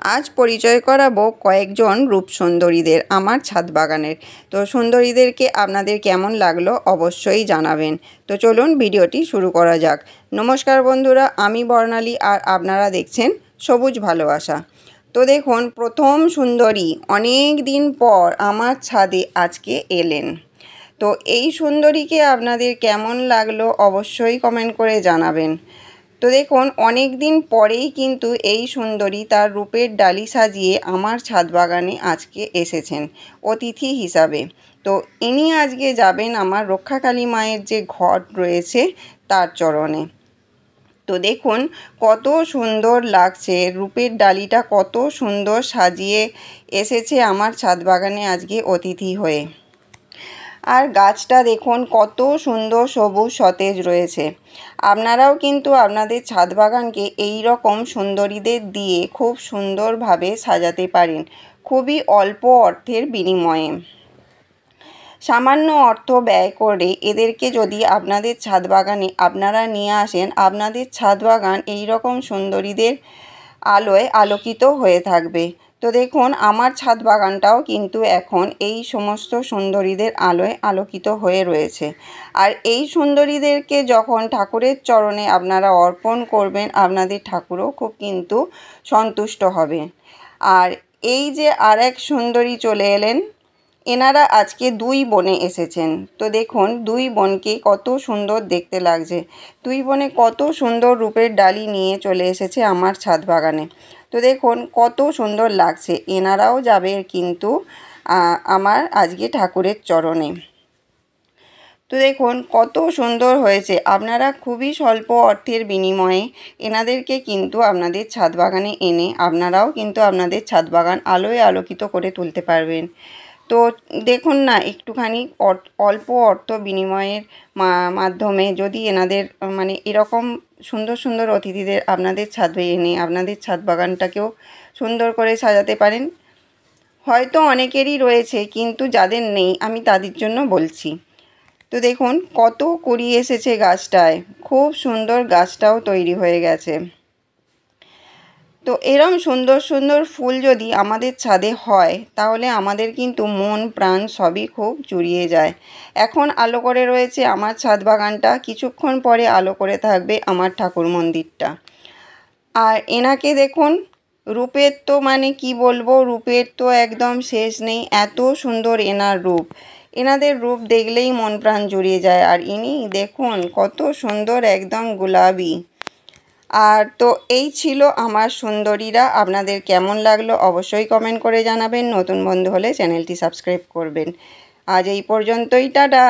আজ পরিচয় করাবো কয়েকজন রূপসুন্দরীদের আমার ছাদ বাগানের। তো সুন্দরীদেরকে আপনাদের কেমন লাগলো অবশ্যই জানাবেন। তো চলুন ভিডিওটি শুরু করা যাক। নমস্কার বন্ধুরা, আমি বর্ণালী আর আপনারা দেখছেন সবুজ ভালোবাসা। তো দেখুন, প্রথম সুন্দরী অনেক দিন পর আমার ছাদে আজকে এলেন। তো এই সুন্দরীকে আপনাদের কেমন লাগলো অবশ্যই কমেন্ট করে জানাবেন। তো দেখুন, অনেক দিন পরেই কিন্তু এই সুন্দরী তার রূপের ডালি সাজিয়ে আমার ছাদ বাগানে আজকে এসেছেন অতিথি হিসাবে। তো ইনি আজকে যাবেন আমার রক্ষাকালী মায়ের যে ঘট রয়েছে তার চরণে। তো দেখুন কত সুন্দর লাগছে, রূপের ডালিটা কত সুন্দর সাজিয়ে এসেছে আমার ছাদ বাগানে আজকে অতিথি হয়ে। আর গাছটা দেখুন কত সুন্দর সবুজ সতেজ রয়েছে। আপনারাও কিন্তু আপনাদের ছাদ বাগানকে এই রকম সুন্দরীদের দিয়ে খুব সুন্দরভাবে সাজাতে পারেন, খুবই অল্প অর্থের বিনিময়ে। সামান্য অর্থ ব্যয় করে এদেরকে যদি আপনাদের ছাদ বাগানে আপনারা নিয়ে আসেন, আপনাদের ছাদ বাগান এই রকম সুন্দরীদের আলোয় আলোকিত হয়ে থাকবে। তো দেখুন, আমার ছাদ বাগানটাও কিন্তু এখন এই সমস্ত সুন্দরীদের আলোয় আলোকিত হয়ে রয়েছে। আর এই সুন্দরীদেরকে যখন ঠাকুরের চরণে আপনারা অর্পণ করবেন, আপনাদের ঠাকুরও খুব কিন্তু সন্তুষ্ট হবে। আর এই যে আরেক সুন্দরী চলে এলেন, এনারা আজকে দুই বোনে এসেছেন। তো দেখুন দুই বোনকে কত সুন্দর দেখতে লাগছে। দুই বোনে কত সুন্দর রূপের ডালি নিয়ে চলে এসেছে আমার ছাদ বাগানে। তো দেখুন কত সুন্দর লাগছে। এনারাও যাবে কিন্তু আমার আজকে ঠাকুরের চরণে। তো দেখুন কত সুন্দর হয়েছে। আপনারা খুবই স্বল্প অর্থের বিনিময়ে এনাদেরকে কিন্তু আপনাদের ছাদ বাগানে এনে আপনারাও কিন্তু আপনাদের ছাদ বাগান আলোয় আলোকিত করে তুলতে পারবেন। তো দেখুন না, একটুখানি অল্প অর্থ বিনিময়ের মাধ্যমে যদি এনাদের এরকম সুন্দর সুন্দর অতিথিদের আপনাদের ছাদে এনে আপনাদের ছাদ বাগানটাকেও সুন্দর করে সাজাতে পারেন। হয়তো অনেকেরই রয়েছে, কিন্তু যাদের নেই আমি তাদের জন্য বলছি। তো দেখুন কত কুড়ি এসেছে গাছটায়, খুব সুন্দর গাছটাও তৈরি হয়ে গেছে। তো এরম সুন্দর সুন্দর ফুল যদি আমাদের ছাদে হয় তাহলে আমাদের কিন্তু মন প্রাণ সবই খুব জুড়িয়ে যায়। এখন আলো করে রয়েছে আমার ছাদ বাগানটা, কিছুক্ষণ পরে আলো করে থাকবে আমার ঠাকুর মন্দিরটা। আর এনাকে দেখুন, রূপের তো কি বলবো, রূপের তো একদম শেষ নেই। এত সুন্দর এনার রূপ, এনাদের রূপ দেখলেই মন প্রাণ জুড়িয়ে যায়। আর ইনি দেখুন কত সুন্দর, একদম গোলাপি। আর তো এই ছিল আমার সুন্দরীরা। আপনাদের কেমন লাগলো অবশ্যই কমেন্ট করে জানাবেন। নতুন বন্ধু হলে চ্যানেলটি সাবস্ক্রাইব করবেন। আজ এই পর্যন্তই, টাটা।